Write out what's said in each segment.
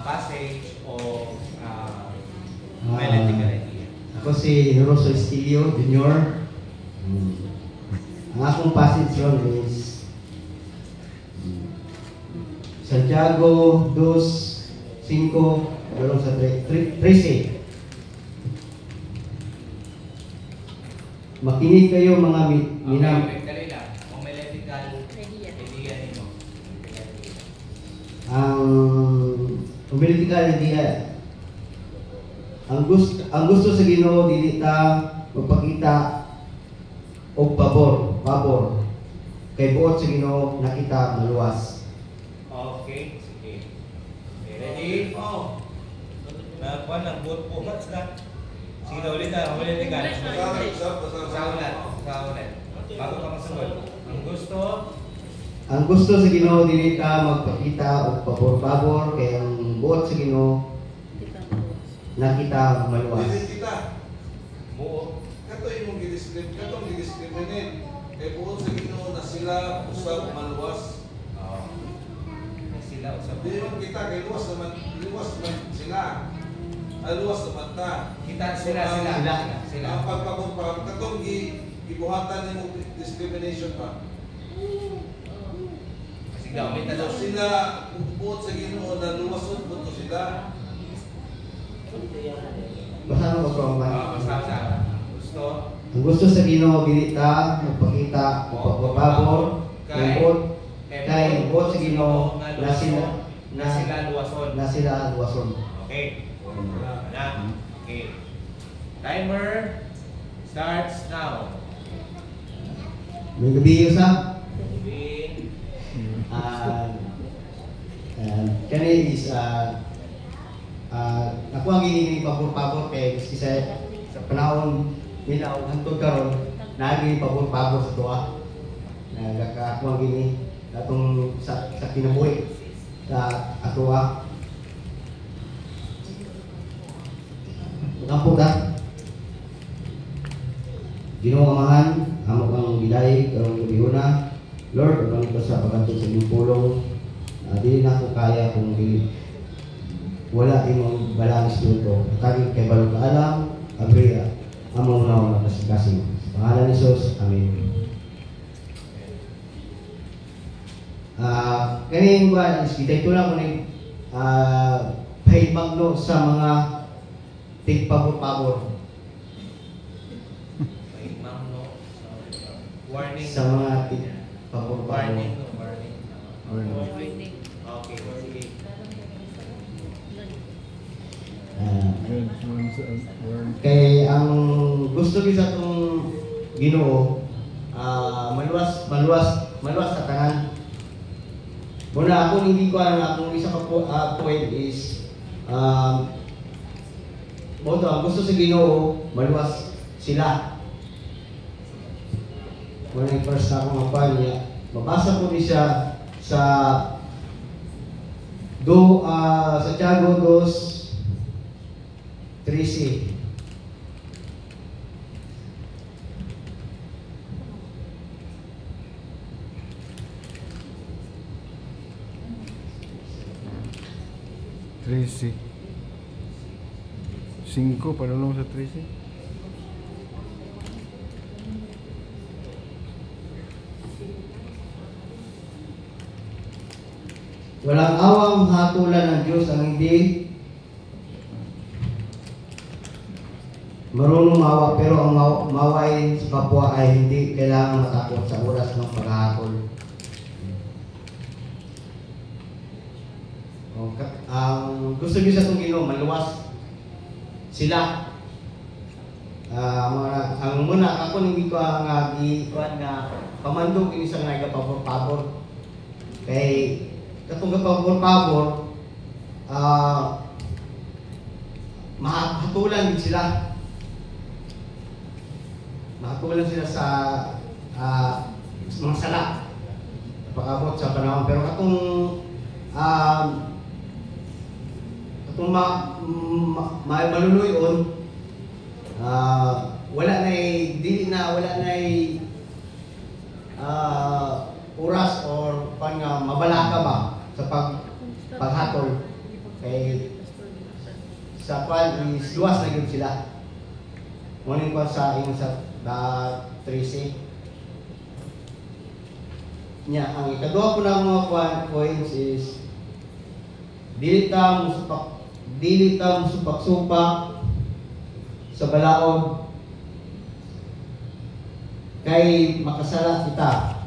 passage of homiletical idea? Ako si Rosso Estilio Jr. Ang akong passage ron is Santiago 2:5 hanggang sa 13. Makinig kayo mga minam. Dali lang. Homiletical idea nimo. Ang homiletical idea, ang gusto sa Ginoo dili ta magpakita og pabor. Kay buot sa Ginoo nakita maluwas. Okay, sige. Ready? Oh. Nakuha ng buot po. What's that? Sige na ulit na. Homiletical. Sa ulit. Bago ka masunod. Ang gusto sa Ginoo dili ta magpakita og pabor-pabor kay ang buot sa Ginoo nakita maluwas. Dili kita. Buo. Kato imong gi-describe, katong gi-describe kay buot sa Ginoo na sila usab maluwas. Sila usab. Dili man kita kay luwas naman sila. Luwas naman ta. Kita sila. Ang pagpakumpara katong gibuhatan nimo discrimination pa. Sige, ulit na daw. Sila buot sa Ginoo na luwasod buto sila. Basta mo ko Basta. Gusto. ang gusto sa Ginoo dili ta magpakita og pabor-pabor kay buot sa Ginoo na sila luwason. Okay. Okay. Timer starts now. May gabi sa Moving. kani is ako ang ini pabor-pabor kay sa panahon nila og hangtod karon naagi pabor-pabor sa tuwa. Ako ang gini atong sa kinabuhi sa atoa. Ngampo ka. Ginoo amahan, amo kang biday karong gabihuna. Lord, ug ko sa pagantod sa imong pulong. Dili na ako kaya kung wala imong balang espiritu. Kami kay balog alam, abriya, among naon na kasing. Pangalan ni Jesus, amen. Kaning ba is kita ito lang ko ni pahibagno sa mga tigpabor-pabor. Warning. Sa mga tigpabor-pabor. Warning. Okay, sige. Kay ang gusto gyud sa atong Ginoo maluwas sa tanan. Muna ako hindi ko ang akong isa ka point is boto ang gusto sa Ginoo maluwas sila. Muna yung first na akong mapan niya. Mabasa ko ni siya sa Santiago 2:13. Tracy. 5 para lang sa Tracy. Walang awang hatulan ng Diyos ang hindi marunong mawa, pero ang mawain sa kapwa ay hindi kailangan matakot sa oras ng paghahatol. Ang gusto niyo sa itong Ginoo, maluwas sila. Ang muna, ako hindi ko ang ikuan nga pamandog ini sa nga pabor-pabor. Kay katong pabor-pabor, mahatulan din sila. Mahatulan sila sa mga sala. Pag-abot sa panahon. Pero katong maluloyon, wala na oras or mabala ka ba sa paghatol. Kay sa kwan is luwas na yun sila. Morning ko sa inyo sa 13. Nya, ang ikadua po ng mga kwan points is dili ta musupak-supak sa balaod kay makasala kita.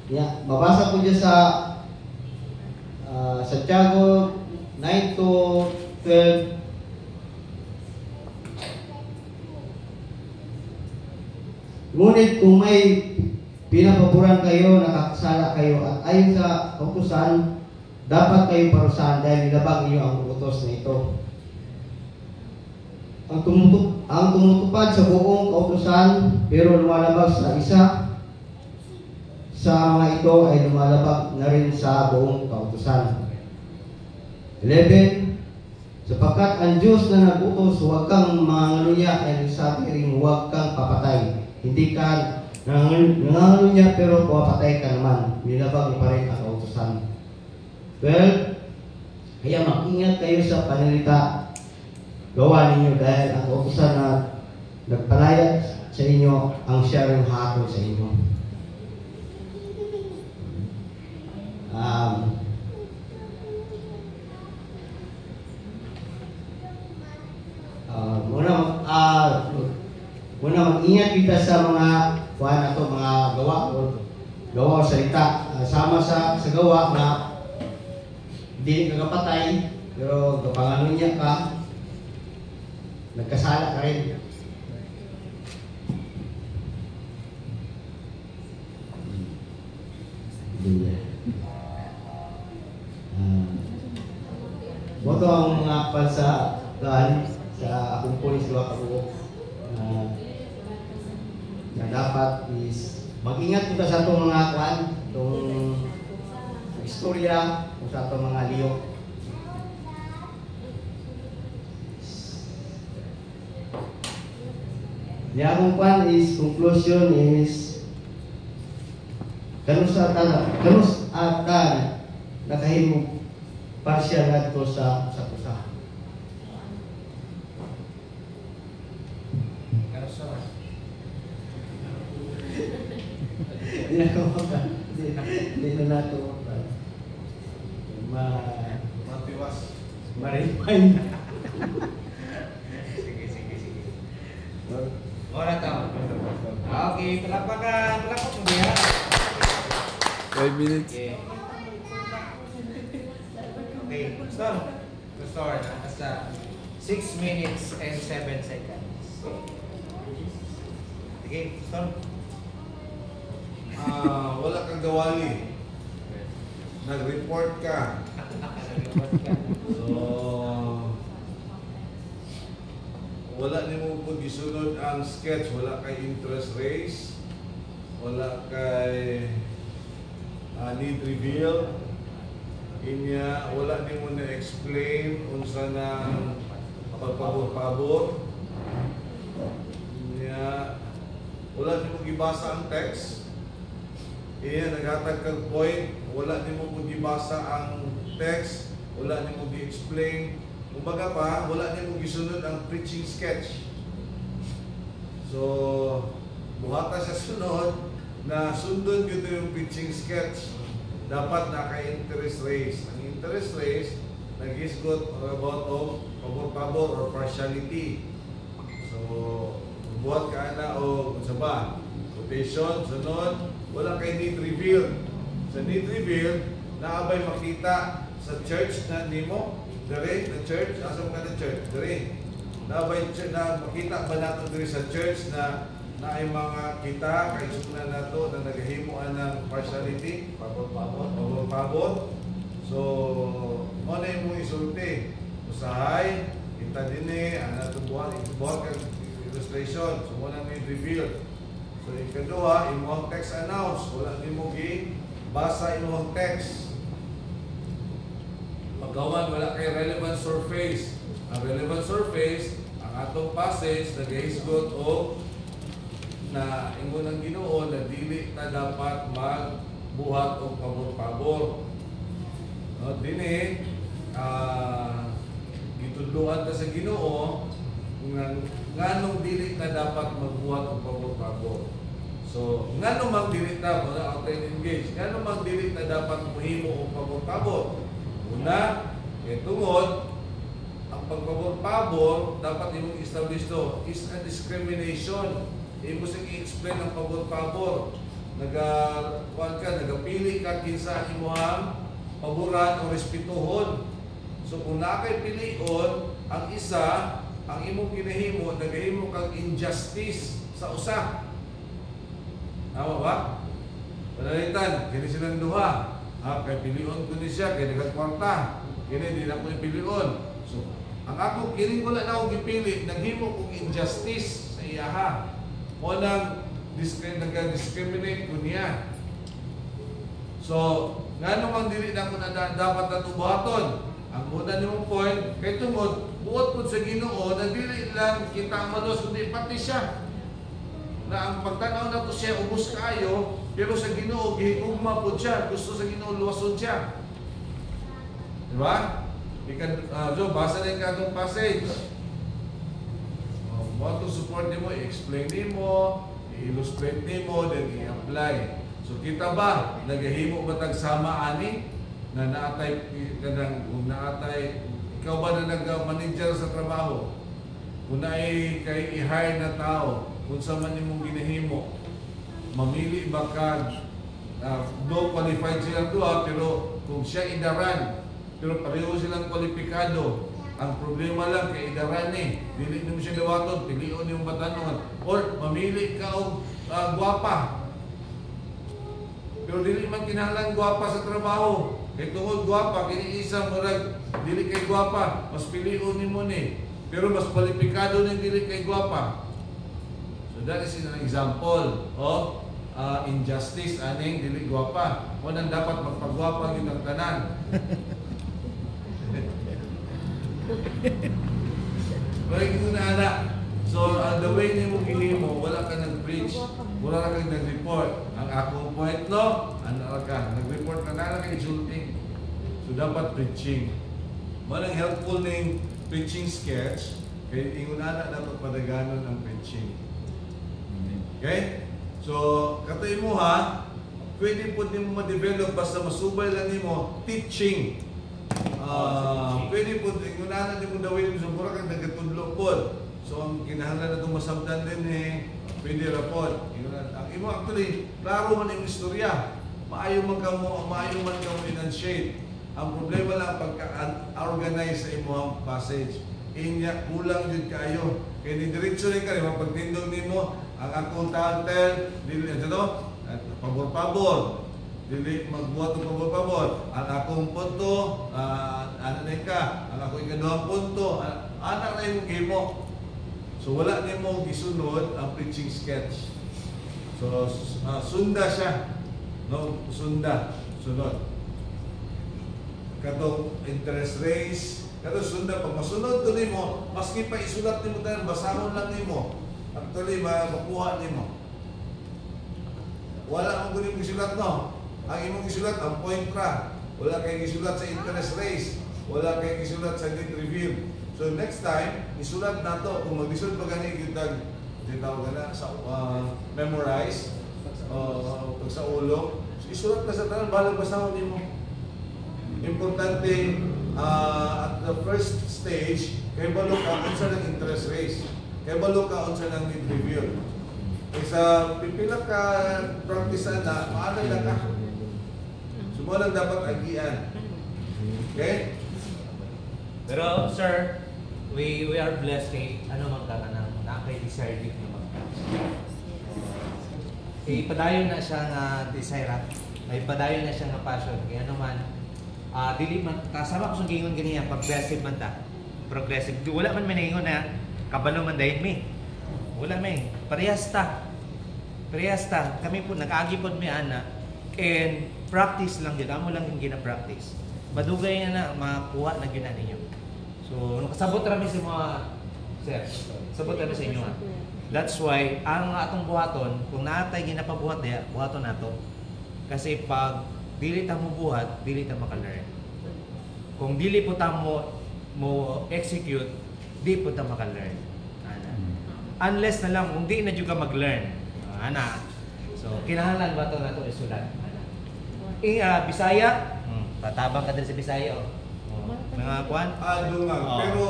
Nya, mabasa ko dyan sa Santiago 9-12. Ngunit kung may pinapaboran kayo, nakakasala kayo, at ayon sa kautusan, dapat kayo parusahan dahil nilabag niyo ang utos na ito. Ang tumutupad sa buong kautusan, pero lumalabag sa isa, sa mga ito ay lumalabag na rin sa buong kautusan. 11. Sapagkat ang Diyos na nag-utos, huwag kang mangalunya, ay nagsabi rin huwag kang papatay. Hindi ka nangalunya pero papatay ka naman. Nilabag mo pa rin ang kautusan. 12. Kaya mag-ingat kayo sa pananalita. Gawa ninyo dahil ang kautusan na nagpalaya sa inyo ang siya rin hatol sa inyo. Muna mag-ingat kita sa mga mga gawa o salita. Sama sa gawa na hindi ka kapatay, pero kapangano niya ka, nagkasala ka rin. Boto ang mga sa akong pulis luwa kabuok na dapat is mag-ingat kita sa itong mga itong istorya o sa itong mga liyok. Di akong conclusion is kanus ata nakahimog partial na ito sa kusa. Hindi na nato Matiwas. ma-refine. Sige. Ora tao. Okay, palakpak mo diha. 5 minutes. Okay, start. Basta 6 minutes and 7 seconds. Okay, start. Wala kang gawali. Nag-report ka. So, wala ni mo po gisunod ang sketch. Wala kay interest rates. Wala kay need reveal. Inya, wala ni mo na-explain unsa na pagpabor-pabor. Inya, wala ni mo gibasa ang text. Iya, naghatag kang point, wala ni mo gibasa ang text, wala ni mo gi-explain. Kumbaga pa, wala ni mo gisunod ang preaching sketch. So, buhata sa sunod na sundon gito yung preaching sketch. Dapat naka-interest rates. Ang interest rates, nag-isgot about of pabor-pabor or partiality. So, buhat ka na o sa ba? Quotation, sunod, wala kay need reveal. Sa need reveal, naabay makita sa church na nimo, dere na church, asa mo ka na church, dere. Naabay na makita ba nato dere sa church na ay mga kita kay sugna nato na nagahimuan ng partiality, pabor-pabor. So, mo na imong isulti. Usahay, kita dinhi ana tubuhan kag illustration. So, mo na may reveal. So, ikadua, imong text announce. Wala ni mo basa imong text. Pagkawan, wala kay relevant surface. Ang relevant surface, ang atong passage, nag-hisgot o na ingon ang Ginoo na dili ta dapat magbuhat og pabor-pabor. No, dini gitudloan ta sa Ginoo nganong dili ta dapat magbuhat og pabor-pabor. So, nganong magdili ta wala out and engage. Nganong magdili ta dapat mohimo og pabor-pabor. Una, tungod ang pagpabor-pabor dapat imong establish to is a discrimination. Imo sing i-explain ang pabor-pabor. Nagapili ka kinsa imong paboran o respetuhon. So kung nakay pilion, ang isa, ang imong ginahimo, nagahimo kang injustice sa usa. Tama ba? Panalitan, kini silang duha. Kay pilion ko ni siya, kay nagkwarta. Kini di na ko ipilion. So, ang ako, kini wala na akong ipili, naghimo kong injustice sa iyaha. O nang nag-discriminate ko niya. So, nga naman dili na ko na dapat natubuhaton. Ang muna nimong point, kay tungod, buot po sa Ginoo, na dili lang kita ang malos, kundi pati siya. Na ang pagtanaw na to siya, ubos kayo, pero sa Ginoo, gihigugma po siya. Gusto sa Ginoo, luwason siya. Diba? So, basa na yung kagong passage. Mo to support nimo, i-explain nimo, i-illustrate nimo, then i-apply. So kita ba nagahimo ba tag sama ani na naatay kanang kung naatay ikaw ba na nag-manager sa trabaho? Kung naay kay i-hire na tao, kung sa man imong ginahimo, mamili ba ka no qualified silang duha pero kung siya idaran pero pareho silang kwalipikado. Ang problema lang kay idaran dili nimo siya dawaton, pilion nimo batanon or mamili ka og gwapa. Pero dili man kinahanglan gwapa sa trabaho. Kay tungod gwapa kini isa murag dili kay gwapa, mas pilion nimo ni. Pero mas kwalipikado ni dili kay gwapa. So that is an example of injustice aning dili gwapa. Mo nang dapat magpagwapa gyud ang tanan. Balik ko na anak. So, the way ni mo gihimo, wala ka nag-preach, wala ka nag-report. Ang akong point, no? Ano ka? Nag-report ka na kay insulting. So, dapat preaching. Walang helpful ng preaching sketch, kaya ingon anak dapat padaganon ang preaching. Okay? So, katoy mo ha, pwede po din mo ma-develop basta masubay lang nimo teaching. Pwede po, ingunanan din mo dawin sa mura kang nagatudlo po. So, ang kinahanglan na itong masabdan din pwede rapod. Ang imo actually, klaro man yung istorya. Maayo man ka mo enunciate. Ang problema lang pagka-organize sa imo ang passage. Inya, kulang din kayo. Kaya ni-diretso rin ka, pagtindog nimo ang akong title, pabor-pabor. Dili magbuhat ng pabor-pabor. Ang akong punto, ano na ka, ang akong ikaduhang punto, anak na yung gimo. So wala niyo mo gisunod ang preaching sketch. So sunda siya. No, sunda. Sunod. Katong interest rates, katong sunda. Pag masunod to nimo, maski pa isulat nimo tayo, basahon lang nimo. Actually, makuha nimo. Wala mong guling gisulat, no? Ang imong gisulat, ang point ra. Wala kay gisulat sa interest rates. Wala kay gisulat sa debt review. So next time, isulat na to. Kung mag-isulat pa gani, kitag, tawag na, sa memorize, pag sa ulo. So isulat na sa tanan, balang basahon nimo. Importante, at the first stage, kay balo ka unsa ng interest rates. Kay balo ka unsa ng debt review. Sa pipila ka practice na, maalam na ka. Sumo lang dapat agian. Okay? Pero sir, we are blessed kay ano man ka na kay desire gift na ipadayon na siya nga desire, ay ipadayon na siya nga passion. Kaya ano man, dili man kasama ko sa gingon ganiya progressive man ta. Progressive. Wala man maningon na kabalo man dayon mi. Wala may parehas ta. Kami po nag-agi pod mi ana and practice lang gyud. Amo lang yung gina-practice. Madugay na makuha na gyud ninyo. So, nakasabot rami sa mga sir. Sabot rami sa inyo ha. That's why ang atong buhaton, kung naatay ginapabuhat diya, buhaton nato. Kasi pag dili ta mo buhat, dili ta maka-learn. kung dili po ta mo execute, di po ta maka-learn. Ana. Unless na lang kung di na jud ka mag-learn. Ana. So kinahanglan ba to nato isulat? Ana. Bisaya, patabang ka din sa Bisaya. Mga kwan? Doon nga. Oo. Pero,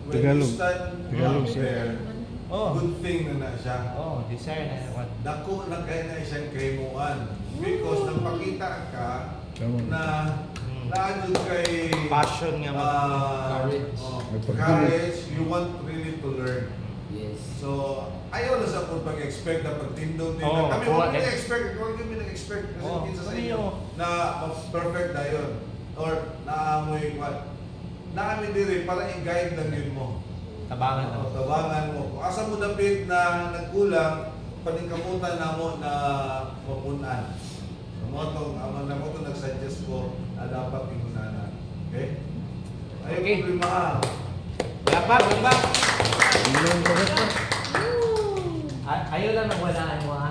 when Tagalog. you stand Tagalog up there, Oh. good thing na siya. Oh, desire na kwan. Dako na kayo na isang kaimuan. Because nagpakita ka Tama. na naandun kay Passion nga Courage. courage, you want really to learn. Yes. So, ayaw na sa kung pag-expect na pagtindog din. Oo, Kami oo, mo eh. expect kung kami nag-expect kasi Oo, minsan sa kami inyo yun. na perfect na yun. Or naamoy what. Naamin diri para i-guide lang yun mo. Tabangan na. Tabangan mo. Kung asa mo dapit na nagkulang, paningkamutan na mo na mapunan. So mo itong, aman na mo itong nag-suggest ko na dapat imunanan. Okay? Ayaw Okay. problema. Lapak, lapak. Ano lang ba? Ayaw lang nagwalaan mo ha.